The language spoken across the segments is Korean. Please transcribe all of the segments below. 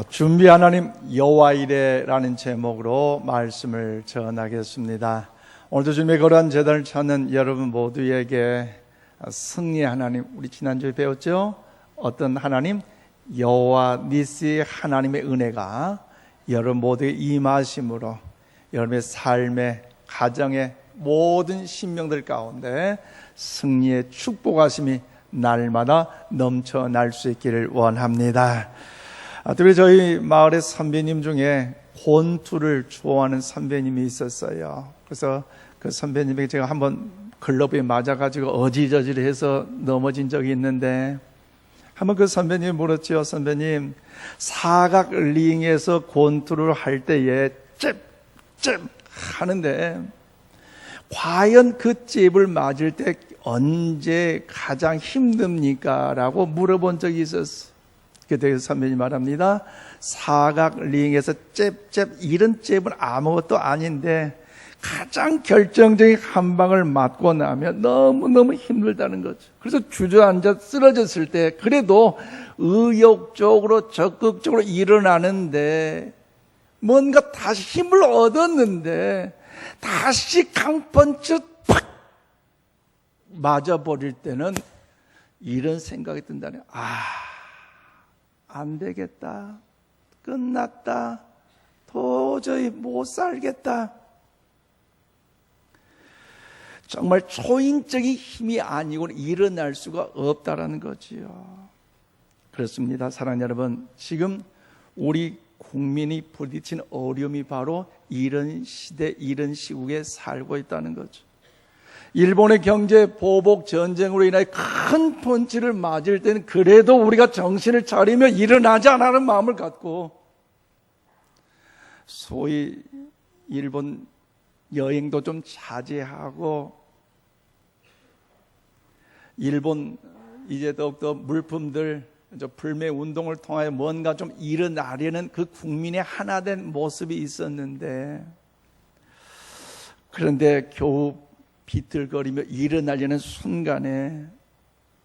준비 하나님 여호와이레라는 제목으로 말씀을 전하겠습니다. 오늘도 주님의 거룩한 제단을 찾는 여러분 모두에게 승리의 하나님, 우리 지난주에 배웠죠? 어떤 하나님? 여호와 니스의 하나님의 은혜가 여러분 모두에 임하심으로 여러분의 삶의 가정의 모든 신명들 가운데 승리의 축복하심이 날마다 넘쳐날 수 있기를 원합니다. 특히 저희 마을의 선배님 중에 권투를 좋아하는 선배님이 있었어요. 그래서 그 선배님에게 제가 한번 글러브에 맞아가지고 어지러지해서 넘어진 적이 있는데, 한번 그 선배님이 물었죠. 선배님, 사각 링에서 권투를 할 때에 잽 하는데 과연 그 잽을 맞을 때 언제 가장 힘듭니까? 라고 물어본 적이 있었어요. 그때 선배님 말합니다. 사각 링에서 잽 이런 잽은 아무것도 아닌데 가장 결정적인 한 방을 맞고 나면 너무너무 힘들다는 거죠. 그래서 주저앉아 쓰러졌을 때 그래도 의욕적으로 적극적으로 일어나는데, 뭔가 다시 힘을 얻었는데 다시 강펀치 팍 맞아버릴 때는 이런 생각이 든다네. 안 되겠다. 끝났다. 도저히 못 살겠다. 정말 초인적인 힘이 아니고는 일어날 수가 없다라는 거지요. 그렇습니다. 사랑하는 여러분, 지금 우리 국민이 부딪힌 어려움이 바로 이런 시대, 이런 시국에 살고 있다는 거죠. 일본의 경제 보복 전쟁으로 인하여 큰 펀치를 맞을 때는 그래도 우리가 정신을 차리며 일어나자라는 마음을 갖고 소위 일본 여행도 좀 자제하고, 일본 이제 더욱더 물품들 불매 운동을 통하여 뭔가 좀 일어나려는 그 국민의 하나된 모습이 있었는데, 그런데 겨우 비틀거리며 일어나려는 순간에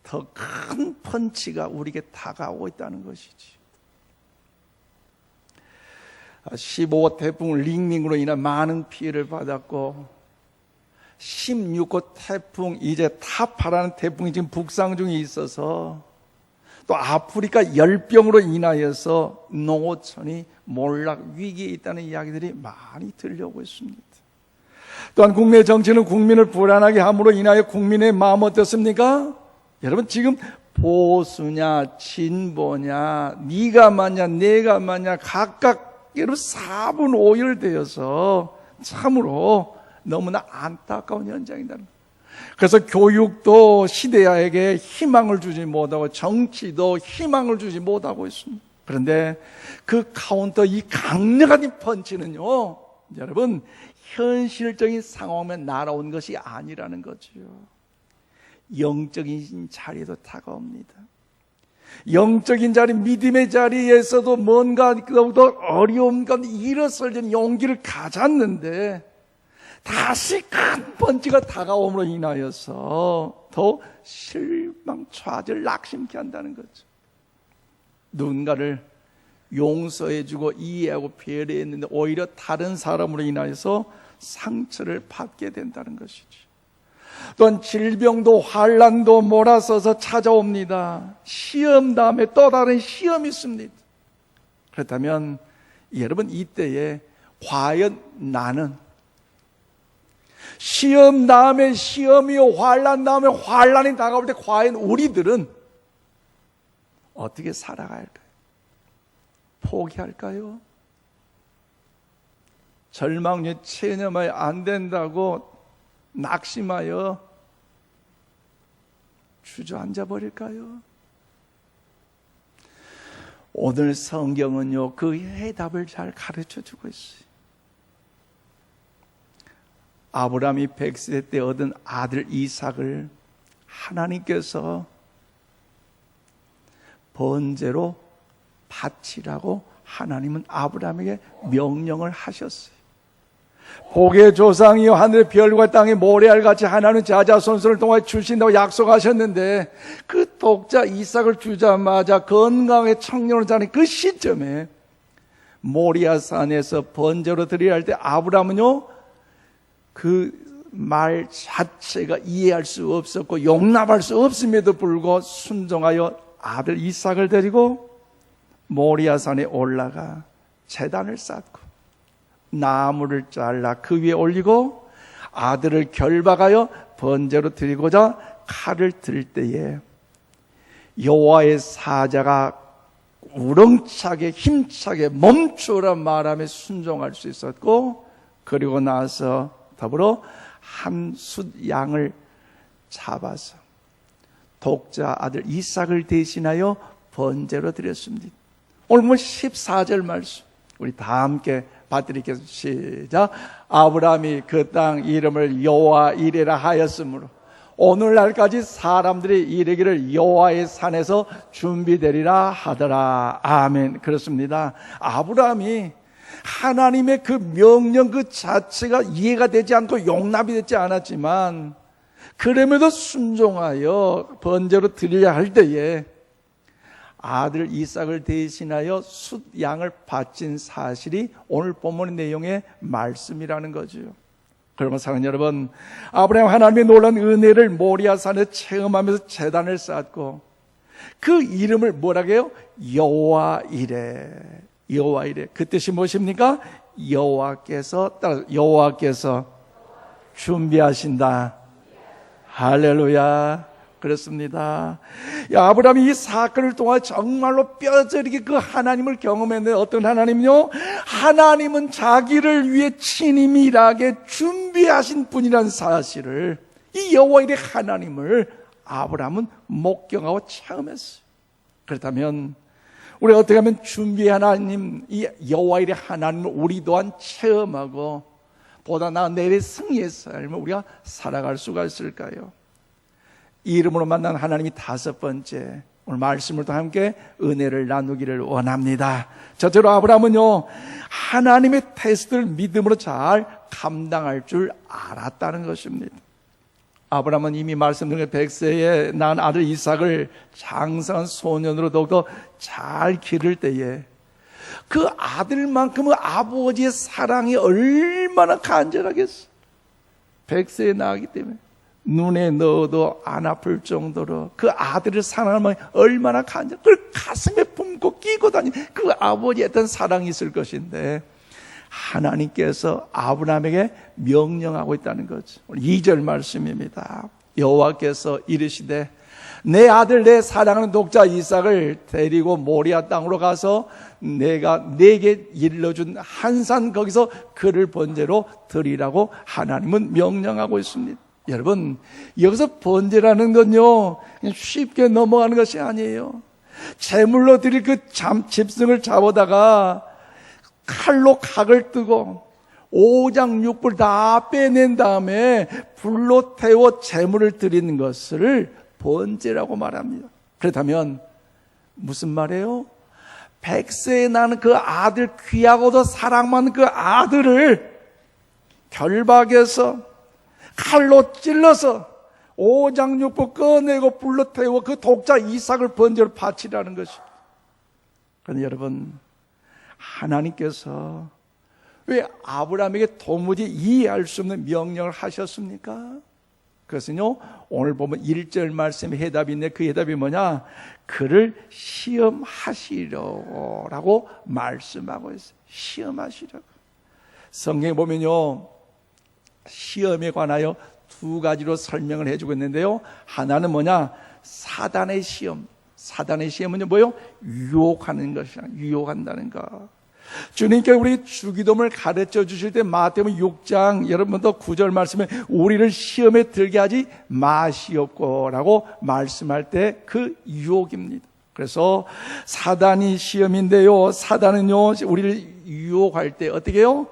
더 큰 펀치가 우리에게 다가오고 있다는 것이지. 15호 태풍 링링으로 인한 많은 피해를 받았고, 16호 태풍 이제 타파라는 태풍이 지금 북상 중에 있어서, 또 아프리카 열병으로 인하여서 농어촌이 몰락 위기에 있다는 이야기들이 많이 들려오고 있습니다. 또한 국내 정치는 국민을 불안하게 함으로 인하여 국민의 마음 어떻습니까? 여러분, 지금 보수냐 진보냐, 네가 맞냐 내가 맞냐, 각각 여러분 4분 5열 되어서 참으로 너무나 안타까운 현장이다. 그래서 교육도 시대에게 희망을 주지 못하고, 정치도 희망을 주지 못하고 있습니다. 그런데 그 카운터, 이 강력한 이 펀치는요, 여러분, 현실적인 상황에 날아온 것이 아니라는 거지요. 영적인 자리에도 다가옵니다. 영적인 자리, 믿음의 자리에서도 뭔가 더욱더 어려움 가운데 일어서려는 용기를 가졌는데 다시 큰 번지가 다가옴으로 인하여서 더 실망, 좌절, 낙심케 한다는 거죠. 누군가를 용서해주고 이해하고 배려했는데 오히려 다른 사람으로 인하여서 상처를 받게 된다는 것이죠. 또한 질병도 환난도 몰아서서 찾아옵니다. 시험 다음에 또 다른 시험이 있습니다. 그렇다면 여러분, 이때에 과연 나는 시험 다음에 시험이요, 환난 다음에 환난이 다가올 때 과연 우리들은 어떻게 살아가야 할까요? 포기할까요? 절망에 체념하여 안 된다고 낙심하여 주저앉아 버릴까요? 오늘 성경은요, 그 해답을 잘 가르쳐 주고 있어요. 아브라함이 100세 때 얻은 아들 이삭을 하나님께서 번제로 바치라고 하나님은 아브라함에게 명령을 하셨어요. 복의 조상이요 하늘의 별과 땅의 모래알같이 하나님은 자자손손을 통하여 주신다고 약속하셨는데, 그 독자 이삭을 주자마자 건강하게 청년을 자는 그 시점에 모리아산에서 번제로 드리려 할 때 아브라함은요, 그 말 자체가 이해할 수 없었고 용납할 수 없음에도 불구하고 순종하여 아들 이삭을 데리고 모리아산에 올라가 제단을 쌓고 나무를 잘라 그 위에 올리고 아들을 결박하여 번제로 드리고자 칼을 들 때에 여호와의 사자가 우렁차게 힘차게 멈추라 말하며 순종할 수 있었고, 그리고 나서 더불어 한 숫 양을 잡아서 독자 아들 이삭을 대신하여 번제로 드렸습니다. 오늘 보면 14절 말씀 우리 다 함께 받드리겠습니다. 시작. 아브라함이 그 땅 이름을 여호와 이레라 하였으므로 오늘날까지 사람들이 이르기를 여호와의 산에서 준비되리라 하더라. 아멘. 그렇습니다. 아브라함이 하나님의 그 명령 그 자체가 이해가 되지 않고 용납이 되지 않았지만 그럼에도 순종하여 번제로 드리려 할 때에 아들 이삭을 대신하여 숫 양을 바친 사실이 오늘 본문의 내용의 말씀이라는 거죠. 그러면 사랑하는 여러분, 아브라함 하나님의 놀라운 은혜를 모리아산에 체험하면서 제단을 쌓았고 그 이름을 뭐라고 해요? 여호와 이레. 여호와 이레. 그 뜻이 무엇입니까? 여호와께서 따라서 여호와께서 준비하신다. 할렐루야. 그렇습니다. 아브라함이 이 사건을 통해 정말로 뼈저리게 그 하나님을 경험했는데, 어떤 하나님요? 하나님은 자기를 위해 친밀하게 준비하신 분이라는 사실을, 이 여호와 이레 하나님을 아브라함은 목격하고 체험했어요. 그렇다면 우리 어떻게 하면 준비 하나님, 이 여호와 이레 하나님을 우리 또한 체험하고 보다 나은 내일의 승리의 삶을 우리가 살아갈 수가 있을까요? 이 이름으로 만난 하나님이 다섯 번째, 오늘 말씀을 또 함께 은혜를 나누기를 원합니다. 첫째로 아브라함은요, 하나님의 테스트를 믿음으로 잘 감당할 줄 알았다는 것입니다. 아브라함은 이미 말씀드린 100세에 낳은 아들 이삭을 장성한 소년으로 더욱더 잘 기를 때에 그 아들만큼은 아버지의 사랑이 얼마나 간절하겠어. 100세에 낳았기 때문에 눈에 넣어도 안 아플 정도로 그 아들을 사랑하면 얼마나 간절, 그걸 가슴에 품고 끼고 다니는 그 아버지에 어떤 사랑이 있을 것인데, 하나님께서 아브라함에게 명령하고 있다는 거죠. 2절 말씀입니다. 여호와께서 이르시되 내 아들 내 사랑하는 독자 이삭을 데리고 모리아 땅으로 가서 내가 내게 일러준 한 산 거기서 그를 번제로 드리라고 하나님은 명령하고 있습니다. 여러분, 여기서 번제라는 건요, 그냥 쉽게 넘어가는 것이 아니에요. 제물로 드릴 그 짐승을 잡아다가 칼로 각을 뜨고 오장육부를 다 빼낸 다음에 불로 태워 제물을 드리는 것을 번제라고 말합니다. 그렇다면 무슨 말이에요? 100세에 나는 그 아들, 귀하고도 사랑받는 그 아들을 결박해서 칼로 찔러서 오장육부 꺼내고 불로 태워 그 독자 이삭을 번제로 바치라는 것입니다. 그런데 여러분, 하나님께서 왜 아브라함에게 도무지 이해할 수 없는 명령을 하셨습니까? 그것은요, 오늘 보면 1절 말씀에 해답이 있는데 그 해답이 뭐냐? 그를 시험하시려고 말씀하고 있어요. 시험하시려고. 성경에 보면요, 시험에 관하여 두 가지로 설명을 해주고 있는데요, 하나는 뭐냐? 사단의 시험. 사단의 시험은요, 뭐요? 유혹하는 것이야. 유혹한다는 거. 주님께서 우리 주기도문을 가르쳐 주실 때 마태복음 6장 여러분도 9절 말씀에 우리를 시험에 들게 하지 마시옵고라고 말씀할 때 그 유혹입니다. 그래서 사단이 시험인데요, 사단은요 우리를 유혹할 때 어떻게 해요?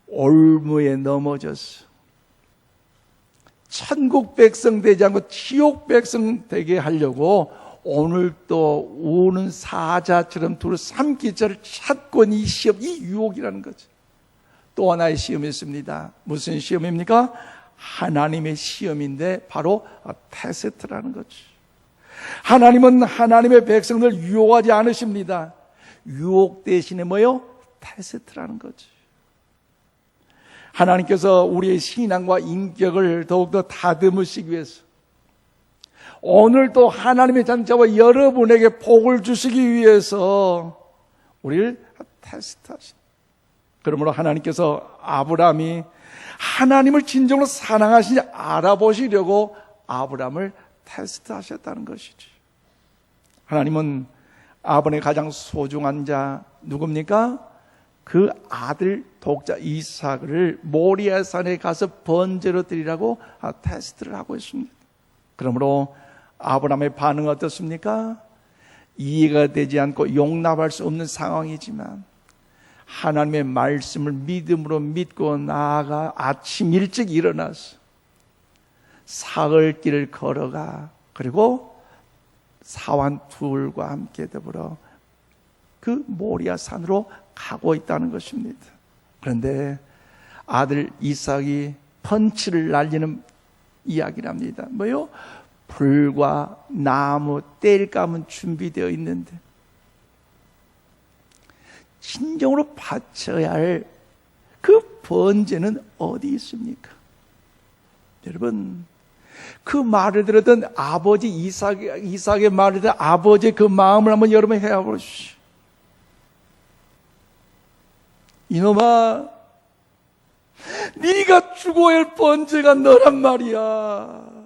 올무에 넘어졌어. 천국 백성 되지 않고 지옥 백성 되게 하려고 오늘 또 우는 사자처럼 두루 삼키자를 찾고 있는 이 시험, 이 유혹이라는 거죠. 또 하나의 시험이 있습니다. 무슨 시험입니까? 하나님의 시험인데 바로 테스트라는 거죠. 하나님은 하나님의 백성들 유혹하지 않으십니다. 유혹 대신에 뭐요? 테스트라는 거죠. 하나님께서 우리의 신앙과 인격을 더욱더 다듬으시기 위해서 오늘도 하나님의 자녀와 여러분에게 복을 주시기 위해서 우리를 테스트하십니다. 그러므로 하나님께서 아브라함이 하나님을 진정으로 사랑하시는지 알아보시려고 아브라함을 테스트하셨다는 것이죠. 하나님은 아브라함의 가장 소중한 자 누굽니까? 그 아들 독자 이삭을 모리아 산에 가서 번제로 드리라고 테스트를 하고 있습니다. 그러므로 아브라함의 반응은 어떻습니까? 이해가 되지 않고 용납할 수 없는 상황이지만 하나님의 말씀을 믿음으로 믿고 나아가 아침 일찍 일어나서 사흘길을 걸어가 그리고 사환 둘과 함께 더불어 그 모리아 산으로 가고 있다는 것입니다. 그런데 아들 이삭이 펀치를 날리는 이야기를 합니다. 뭐요? 불과 나무, 땔감은 준비되어 있는데 진정으로 바쳐야 할 그 번제는 어디 있습니까? 여러분, 그 말을 들었던 아버지 이삭의 말을 들은 아버지의 그 마음을 한번 여러분 해보십시오. 이놈아, 네가 죽어야 할 번제가 너란 말이야.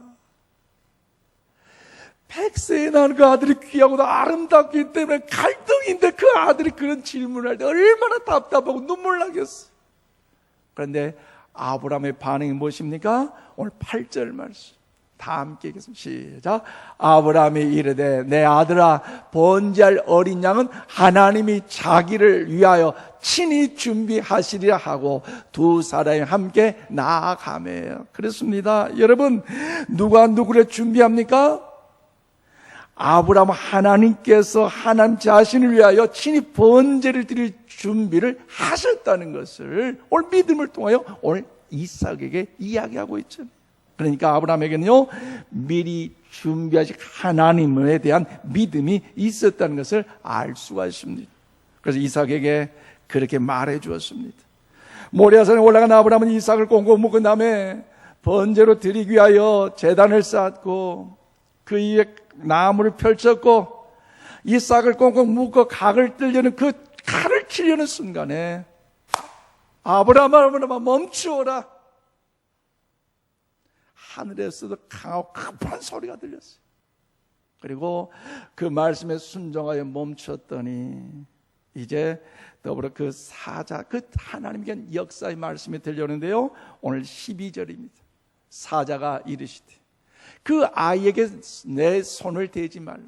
100세에 낳은 그 아들이 귀하고도 아름답기 때문에 갈등인데 그 아들이 그런 질문을 할 때 얼마나 답답하고 눈물 나겠어. 그런데 아브라함의 반응이 무엇입니까? 오늘 8절 말씀 다 함께 읽겠습니다. 시작. 아브라함이 이르되 내 아들아 번제할 어린 양은 하나님이 자기를 위하여 친히 준비하시리라 하고 두 사람이 함께 나아가매요. 그렇습니다. 여러분, 누가 누구를 준비합니까? 아브라함 하나님께서 하나님 자신을 위하여 친히 번제를 드릴 준비를 하셨다는 것을 오늘 믿음을 통하여 오늘 이삭에게 이야기하고 있죠. 그러니까 아브라함에게는요 미리 준비하신 하나님에 대한 믿음이 있었다는 것을 알 수가 있습니다. 그래서 이삭에게 그렇게 말해 주었습니다. 모리아산에 올라간 아브라함은 이삭을 꽁꽁 묶은 다음에 번제로 드리기 위하여 제단을 쌓았고 그 위에 나무를 펼쳤고 이삭을 꽁꽁 묶어 각을 뜰려는 그 칼을 치려는 순간에 아브라함아 멈추어라. 하늘에서도 강하고 급한 소리가 들렸어요. 그리고 그 말씀에 순종하여 멈췄더니 이제 더불어 그 사자, 그 하나님께 역사의 말씀이 들려오는데요. 오늘 12절입니다. 사자가 이르시되 그 아이에게 내 손을 대지 말라.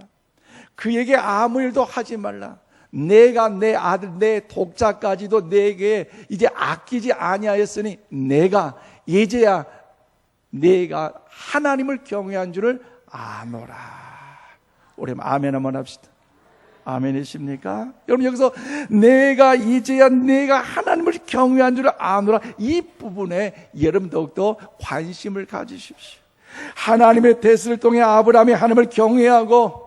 그에게 아무 일도 하지 말라. 내가 내 아들 내 독자까지도 내게 이제 아끼지 아니하였으니 내가 이제야 내가 하나님을 경외한 줄을 아노라. 우리 아멘 한번 합시다. 아멘이십니까? 여러분 여기서 내가 이제야 내가 하나님을 경외한 줄을 아노라, 이 부분에 여러분 더욱더 관심을 가지십시오. 하나님의 대수를 통해 아브라함이 하나님을 경외하고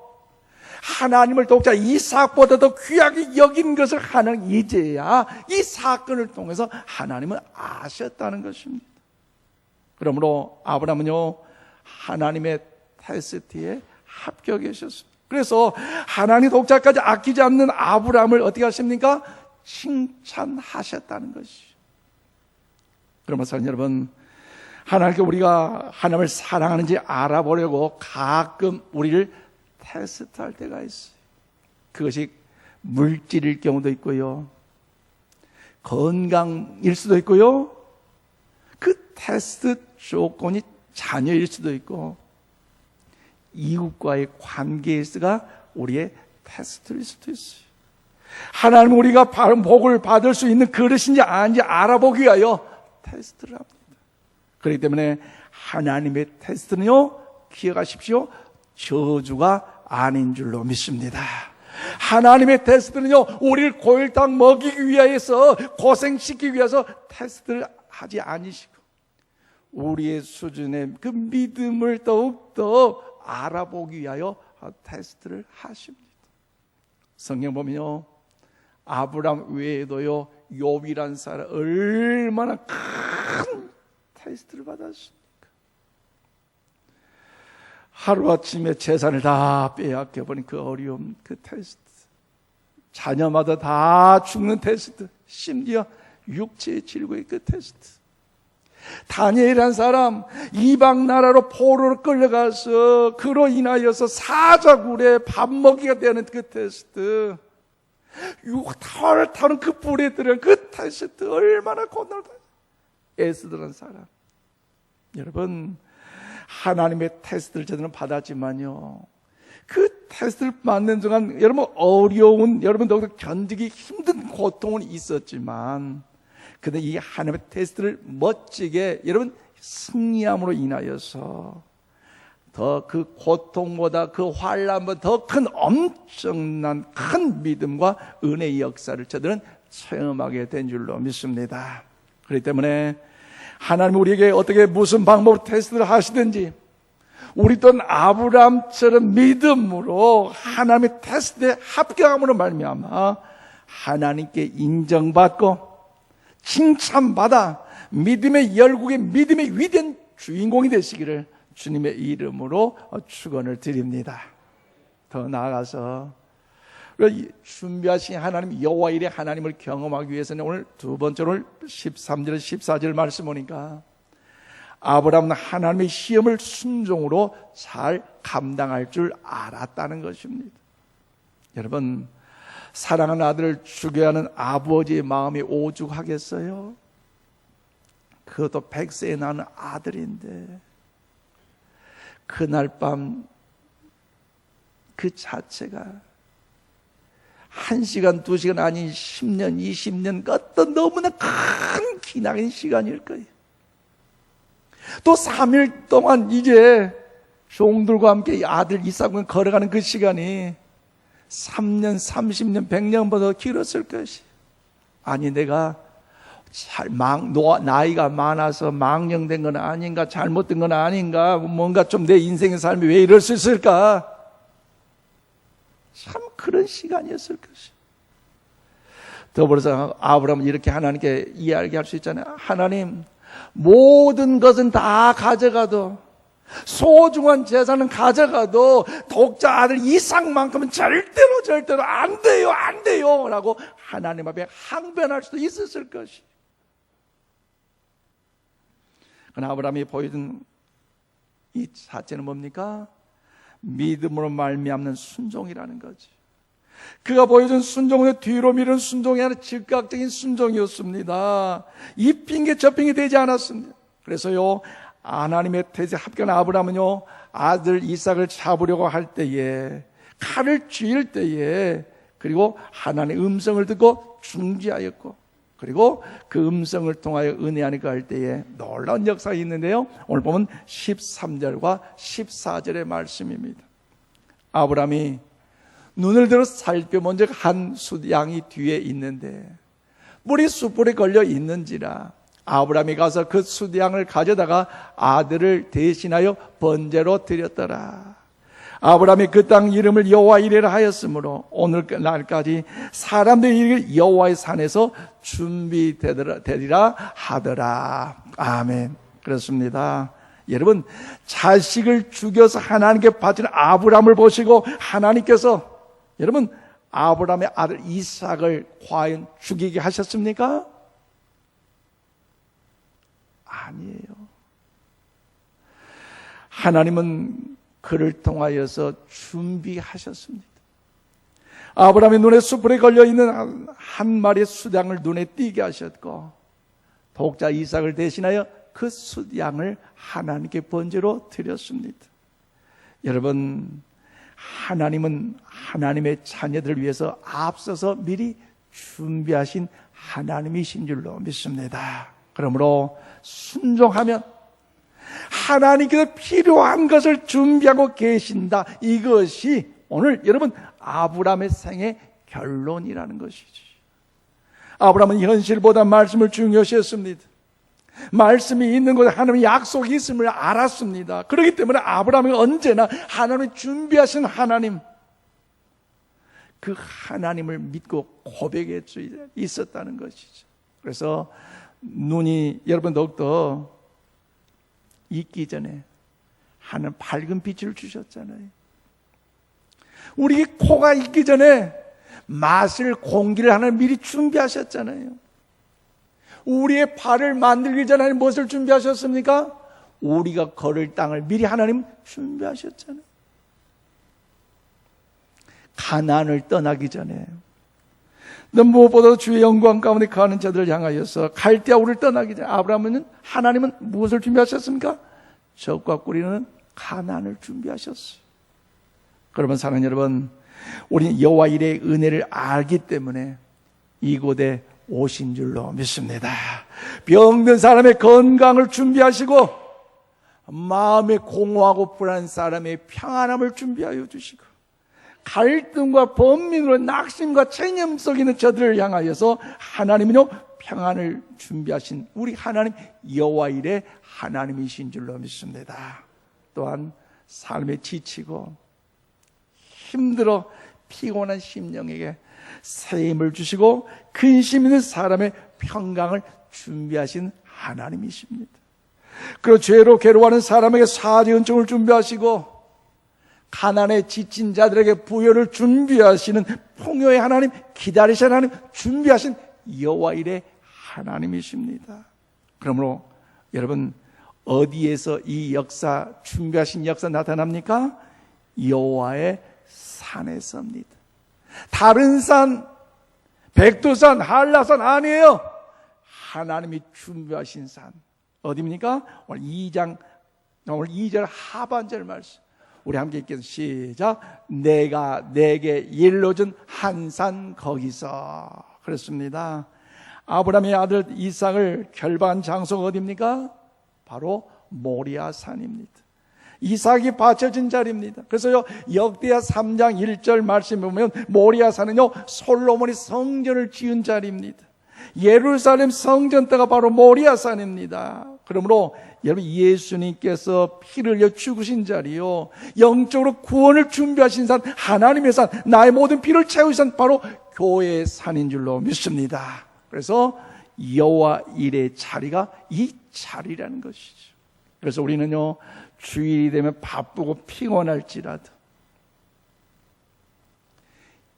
하나님을 독자 이삭보다 더 귀하게 여긴 것을 하나님 이제야 이 사건을 통해서 하나님은 아셨다는 것입니다. 그러므로 아브라함은요 하나님의 테스트에 합격하셨습니다. 그래서 하나님 독자까지 아끼지 않는 아브라함을 어떻게 하십니까? 칭찬하셨다는 것이죠. 그러면 사랑 여러분, 하나님께 우리가 하나님을 사랑하는지 알아보려고 가끔 우리를 테스트할 때가 있어요. 그것이 물질일 경우도 있고요, 건강일 수도 있고요, 그 테스트 조건이 자녀일 수도 있고 이웃과의 관계에서가 우리의 테스트일 수도 있어요. 하나님 우리가 바른 복을 받을 수 있는 그릇인지 아닌지 알아보기 위하여 테스트를 합니다. 그렇기 때문에 하나님의 테스트는요, 기억하십시오, 저주가 아닌 줄로 믿습니다. 하나님의 테스트는요 우리를 고일당 먹이기 위해서, 고생시키기 위해서 테스트를 하지 아니시고 우리의 수준의 그 믿음을 더욱더 알아보기 위하여 테스트를 하십니다. 성경 보면요 아브라함 외에도요, 욥이란 사람 얼마나 큰 테스트를 받았습니까? 하루아침에 재산을 다 빼앗겨버린 그 어려움, 그 테스트, 자녀마다 다 죽는 테스트, 심지어 육체의 질고의 그 테스트, 다니엘이라는 사람 이방 나라로 포로로 끌려가서 그로 인하여서 사자굴에 밥 먹이가 되는 그 테스트, 털 타는 그 불에 들은 그 테스트, 얼마나 고난을 애쓰던 사람. 여러분, 하나님의 테스트를 저들은 받았지만요, 그 테스트를 받는 동안 여러분 어려운, 여러분 더욱더 견디기 힘든 고통은 있었지만, 근데 이 하나님의 테스트를 멋지게 여러분 승리함으로 인하여서 더 그 고통보다 그 환난보다 더 큰 엄청난 큰 믿음과 은혜의 역사를 저들은 체험하게 된 줄로 믿습니다. 그렇기 때문에 하나님 우리에게 어떻게 무슨 방법으로 테스트를 하시든지 우리 또한 아브라함처럼 믿음으로 하나님의 테스트에 합격함으로 말미암아 하나님께 인정받고 칭찬받아 믿음의 열국의 믿음의 위대한 주인공이 되시기를 주님의 이름으로 축원을 드립니다. 더 나아가서 준비하신 하나님 여호와 일의 하나님을 경험하기 위해서는 오늘 두 번째로 13절 14절 말씀 보니까 아브라함은 하나님의 시험을 순종으로 잘 감당할 줄 알았다는 것입니다. 여러분, 사랑하는 아들을 죽여야 하는 아버지의 마음이 오죽하겠어요? 그것도 100세에 낳은 아들인데 그날 밤 그 자체가 1시간, 2시간 아닌 10년, 20년 어떤 너무나 큰 기나긴 시간일 거예요. 또 3일 동안 이제 종들과 함께 아들 이삭과 걸어가는 그 시간이 3년, 30년, 100년보다 길었을 것이. 아니 내가 나이가 많아서 망령된 건 아닌가, 잘못된 건 아닌가, 뭔가 좀 내 인생의 삶이 왜 이럴 수 있을까? 참 그런 시간이었을 것이. 더불어서 아브라함은 이렇게 하나님께 이야기할 수 있잖아요. 하나님, 모든 것은 다 가져가도, 소중한 재산은 가져가도 독자 아들 이삭만큼은 절대로 안 돼요 라고 하나님 앞에 항변할 수도 있었을 것이. 그러나 아브라함이 보여준 이 자체는 뭡니까? 믿음으로 말미암는 순종이라는 거지. 그가 보여준 순종은 뒤로 미룬 순종이 아니라 즉각적인 순종이었습니다. 이 핑계 저 핑계 되지 않았습니다. 그래서요, 하나님의 태세 합격한 아브라함은요, 아들 이삭을 잡으려고 할 때에, 칼을 쥐을 때에, 그리고 하나님의 음성을 듣고 중지하였고, 그리고 그 음성을 통하여 은혜하는 그 할 때에 놀라운 역사가 있는데요, 오늘 보면 13절과 14절의 말씀입니다. 아브라함이 눈을 들어 살펴본 적 한 숫양이 뒤에 있는데 물이 숯불에 걸려 있는지라 아브라함이 가서 그 숫양을 가져다가 아들을 대신하여 번제로 드렸더라. 아브라함이 그 땅 이름을 여호와 이레라 하였으므로 오늘날까지 사람들이 이르기를 여호와의 산에서 준비되리라 하더라. 아멘. 그렇습니다. 여러분, 자식을 죽여서 하나님께 바치는 아브라함을 보시고 하나님께서 여러분 아브라함의 아들 이삭을 과연 죽이게 하셨습니까? 아니에요. 하나님은 그를 통하여서 준비하셨습니다. 아브라함의 눈에 숯불에 걸려있는 한 마리의 숫양을 눈에 띄게 하셨고 독자 이삭을 대신하여 그 숫양을 하나님께 번제로 드렸습니다. 여러분, 하나님은 하나님의 자녀들을 위해서 앞서서 미리 준비하신 하나님이신 줄로 믿습니다. 그러므로 순종하면 하나님께서 필요한 것을 준비하고 계신다. 이것이 오늘 여러분 아브라함의 생의 결론이라는 것이지. 아브라함은 현실보다 말씀을 중요시했습니다. 말씀이 있는 곳에 하나님의 약속이 있음을 알았습니다. 그렇기 때문에 아브라함이 언제나 하나님이 준비하신 하나님, 그 하나님을 믿고 고백할 수 있었다는 것이죠. 그래서 눈이 여러분 더욱더 있기 전에 하는 밝은 빛을 주셨잖아요. 우리 코가 있기 전에 마실 공기를 하나님 미리 준비하셨잖아요. 우리의 발을 만들기 전에 무엇을 준비하셨습니까? 우리가 걸을 땅을 미리 하나님 준비하셨잖아요. 가나안을 떠나기 전에 무엇보다도 주의 영광 가운데 가는 자들을 향하여서 갈대아 우를 떠나기 전에 아브라함은 하나님은 무엇을 준비하셨습니까? 적과 꿀이는 가나안을 준비하셨어요. 그러면 사랑하는 여러분, 우리는 여호와 일의 은혜를 알기 때문에 이곳에 오신 줄로 믿습니다. 병든 사람의 건강을 준비하시고 마음에 공허하고 불안한 사람의 평안함을 준비하여 주시고 갈등과 번민으로 낙심과 체념 속에 있는 저들을 향하여서 하나님은요 평안을 준비하신 우리 하나님 여호와 일의 하나님이신 줄로 믿습니다. 또한 삶에 지치고 힘들어 피곤한 심령에게 새 힘을 주시고 근심 있는 사람의 평강을 준비하신 하나님이십니다. 그리고 죄로 괴로워하는 사람에게 사죄 은총을 준비하시고 가난에 지친 자들에게 부여를 준비하시는 풍요의 하나님, 기다리신 하나님, 준비하신 여호와 일의 하나님이십니다. 그러므로 여러분 어디에서 이 역사, 준비하신 역사 나타납니까? 여호와의 산에서입니다. 다른 산, 백두산, 한라산 아니에요. 하나님이 준비하신 산. 어디입니까? 오늘 2절 하반절 말씀. 우리 함께 읽겠습니다. 시작. 내가 내게 일러준 한 산 거기서. 그렇습니다. 아브라함의 아들 이삭을 결박한 장소가 어디입니까? 바로 모리아 산입니다. 이삭이 바쳐진 자리입니다. 그래서요 역대하 3장 1절 말씀에 보면 모리아 산은요 솔로몬이 성전을 지은 자리입니다. 예루살렘 성전대가 바로 모리아 산입니다. 그러므로 여러분 예수님께서 피를 흘려 죽으신 자리요 영적으로 구원을 준비하신 산, 하나님의 산, 나의 모든 피를 채우신 산, 바로 교회의 산인 줄로 믿습니다. 그래서 여호와 일의 자리가 이 자리라는 것이죠. 그래서 우리는요 주일이 되면 바쁘고 피곤할지라도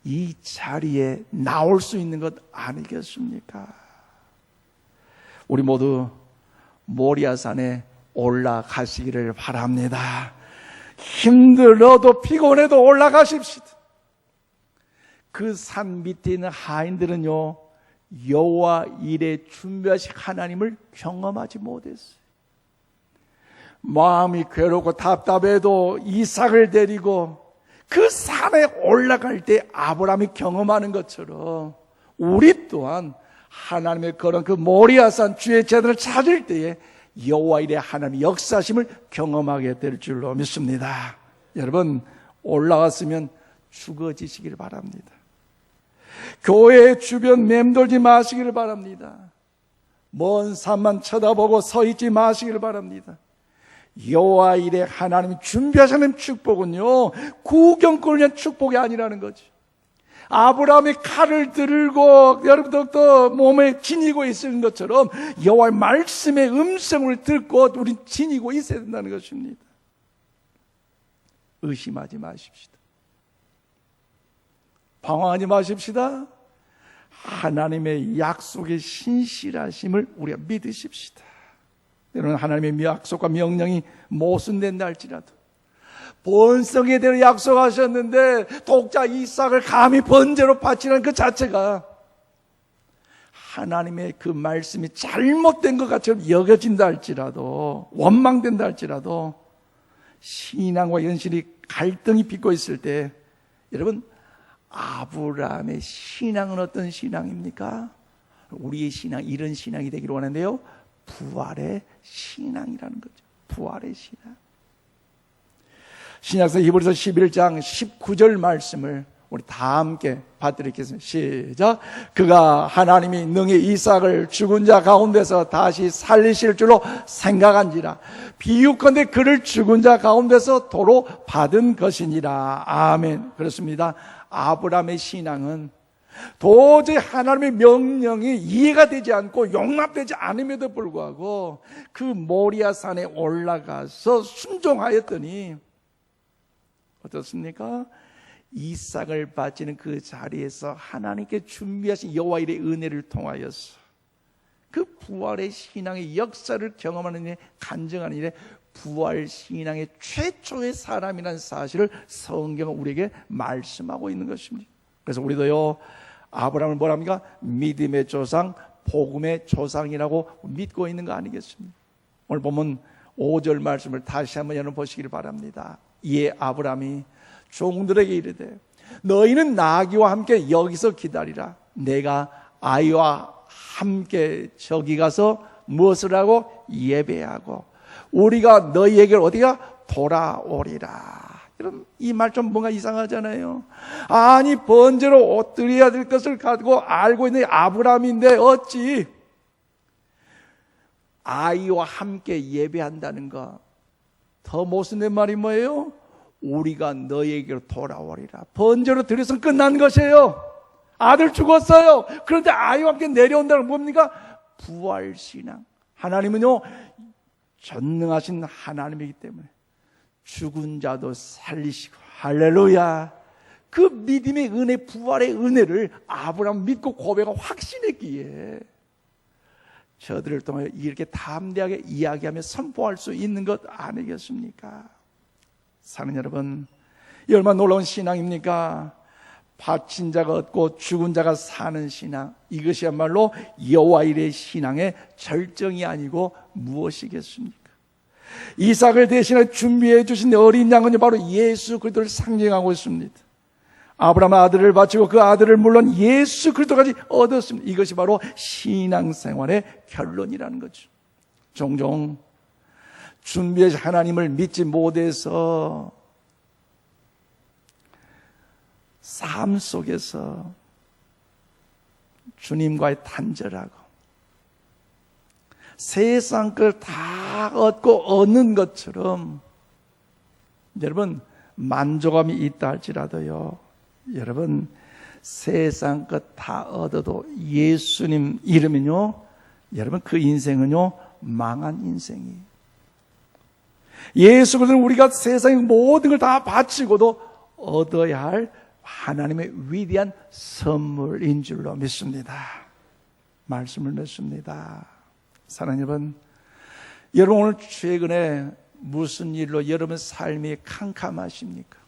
이 자리에 나올 수 있는 것 아니겠습니까? 우리 모두 모리아산에 올라가시기를 바랍니다. 힘들어도 피곤해도 올라가십시다. 그 산 밑에 있는 하인들은요 여호와 일에 준비하신 하나님을 경험하지 못했어요. 마음이 괴롭고 답답해도 이삭을 데리고 그 산에 올라갈 때 아브라함이 경험하는 것처럼 우리 또한 하나님의 그런 그 모리아산 주의 제단을 찾을 때에 여호와 일의 하나님의 역사심을 경험하게 될 줄로 믿습니다. 여러분 올라왔으면 죽어지시길 바랍니다. 교회 주변 맴돌지 마시기를 바랍니다. 먼 산만 쳐다보고 서 있지 마시기를 바랍니다. 여호와 일의 하나님이 준비하시는 축복은요 구경꾼을 위한 축복이 아니라는 거죠. 아브라함이 칼을 들고 여러분들도 몸에 지니고 있는 것처럼 여호와의 말씀의 음성을 듣고 우린 지니고 있어야 된다는 것입니다. 의심하지 마십시다. 방황하지 마십시다. 하나님의 약속의 신실하심을 우리가 믿으십시다. 여러분 하나님의 약속과 명령이 모순된다 할지라도 본성에 대해 약속하셨는데 독자 이삭을 감히 번제로 바치는 그 자체가 하나님의 그 말씀이 잘못된 것 같이 여겨진다 할지라도 원망된다 할지라도 신앙과 현실이 갈등이 빚고 있을 때 여러분 아브라함의 신앙은 어떤 신앙입니까? 우리의 신앙 이런 신앙이 되기를 원하는데요 부활의 신앙이라는 거죠. 부활의 신앙. 신약서 히브리서 11장 19절 말씀을 우리 다 함께 받들겠습니다. 시작. 그가 하나님이 능히 이삭을 죽은 자 가운데서 다시 살리실 줄로 생각한지라 비유컨대 그를 죽은 자 가운데서 도로 받은 것이니라. 아멘. 그렇습니다. 아브라함의 신앙은 도저히 하나님의 명령이 이해가 되지 않고 용납되지 않음에도 불구하고 그 모리아산에 올라가서 순종하였더니 어떻습니까? 이삭을 바치는 그 자리에서 하나님께 준비하신 여호와 일의 은혜를 통하여서 그 부활의 신앙의 역사를 경험하는 일에 간증하는 일에 부활 신앙의 최초의 사람이라는 사실을 성경은 우리에게 말씀하고 있는 것입니다. 그래서 우리도요, 아브라함을 뭐랍니까? 믿음의 조상, 복음의 조상이라고 믿고 있는 거 아니겠습니까? 오늘 보면 5절 말씀을 다시 한번 여러분 보시기를 바랍니다. 이에 아브라함이 종들에게 이르되 너희는 나귀와 함께 여기서 기다리라. 내가 아이와 함께 저기 가서 무엇을 하고 예배하고 우리가 너희에게 어디가 돌아오리라. 여러분, 이 말 좀 뭔가 이상하잖아요. 아니, 번제로 옷 드려야 될 것을 가지고 알고 있는 아브라함인데 어찌 아이와 함께 예배한다는 거. 더 모순된 말이 뭐예요? 우리가 너희에게로 돌아오리라. 번제로 드려서 끝난 것이에요. 아들 죽었어요. 그런데 아이와 함께 내려온다는 건 뭡니까? 부활신앙. 하나님은요, 전능하신 하나님이기 때문에 죽은 자도 살리시고, 할렐루야. 그 믿음의 은혜, 부활의 은혜를 아브라함 믿고 고백하고 확신했기에 저들을 통해 이렇게 담대하게 이야기하며 선포할 수 있는 것 아니겠습니까? 사는 여러분, 이 얼마나 놀라운 신앙입니까? 바친 자가 얻고 죽은 자가 사는 신앙, 이것이야말로 여호와 일의 신앙의 절정이 아니고 무엇이겠습니까? 이삭을 대신해 준비해 주신 어린 양은 바로 예수 그리스도를 상징하고 있습니다. 아브라함의 아들을 바치고 그 아들을 물론 예수 그리스도까지 얻었습니다. 이것이 바로 신앙생활의 결론이라는 거죠. 종종 준비해 주신 하나님을 믿지 못해서 삶 속에서 주님과의 단절하고 세상 걸 다 얻고 얻는 것처럼 여러분 만족감이 있다 할지라도요, 여러분 세상 것 다 얻어도 예수님 잃으면요, 여러분 그 인생은요 망한 인생이에요. 예수 그리스도는 우리가 세상의 모든 걸 다 바치고도 얻어야 할 하나님의 위대한 선물인 줄로 믿습니다. 말씀을 맺습니다. 사랑하는 여러분, 여러분 오늘 최근에 무슨 일로 여러분 삶이 캄캄하십니까?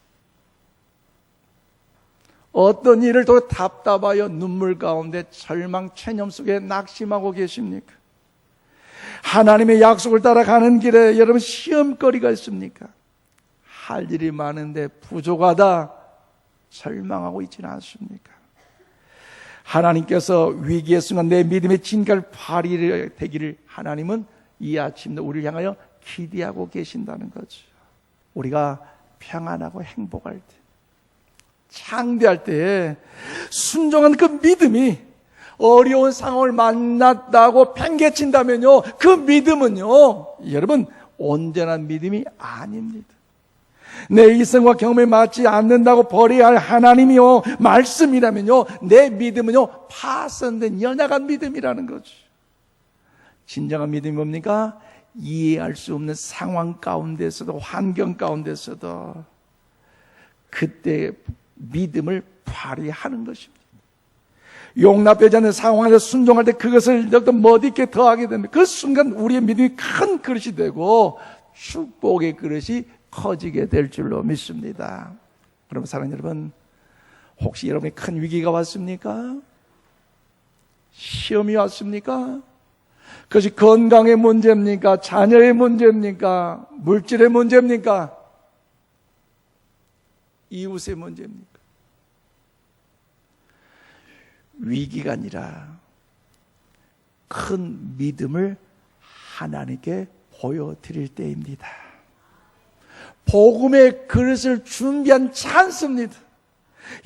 어떤 일을 더 답답하여 눈물 가운데 절망 체념 속에 낙심하고 계십니까? 하나님의 약속을 따라가는 길에 여러분 시험거리가 있습니까? 할 일이 많은데 부족하다 절망하고 있지는 않습니까? 하나님께서 위기의 순간 내 믿음의 진가를 발휘되기를 하나님은 이 아침도 우리를 향하여 기대하고 계신다는 거죠. 우리가 평안하고 행복할 때, 창대할 때에 순종한 그 믿음이 어려운 상황을 만났다고 팽개친다면요, 그 믿음은요, 여러분 온전한 믿음이 아닙니다. 내 이성과 경험에 맞지 않는다고 버려야 할 하나님이요 말씀이라면요, 내 믿음은요 파손된 연약한 믿음이라는 거죠. 진정한 믿음이 뭡니까? 이해할 수 없는 상황 가운데서도, 환경 가운데서도 그때 믿음을 발휘하는 것입니다. 용납되지 않는 상황에서 순종할 때 그것을 더 멋있게 더하게 됩니다. 그 순간 우리의 믿음이 큰 그릇이 되고 축복의 그릇이 커지게 될 줄로 믿습니다. 그럼 사랑하는 여러분, 혹시 여러분의 큰 위기가 왔습니까? 시험이 왔습니까? 그것이 건강의 문제입니까? 자녀의 문제입니까? 물질의 문제입니까? 이웃의 문제입니까? 위기가 아니라 큰 믿음을 하나님께 보여드릴 때입니다. 복음의 그릇을 준비한 찬스입니다.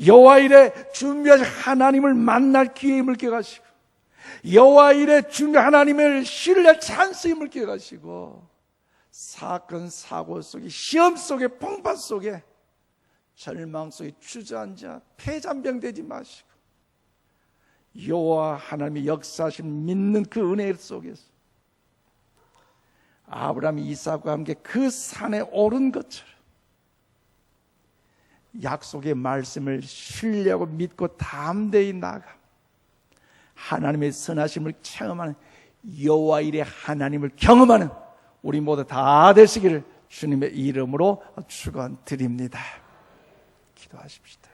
여호와 일에 준비하신 하나님을 만날 기회임을 기억하시고, 여호와 일에 준비한 하나님을 신뢰할 찬스임을 기억하시고, 사건 사고 속에, 시험 속에, 풍파 속에 절망 속에 주저앉아 폐잔병되지 마시고 여호와 하나님의 역사하심 믿는 그 은혜 속에서 아브라함이 이삭과 함께 그 산에 오른 것처럼 약속의 말씀을 신뢰하고 믿고 담대히 나가 하나님의 선하심을 체험하는 여호와 일의 하나님을 경험하는 우리 모두 다 되시기를 주님의 이름으로 축원드립니다. 기도하십시다.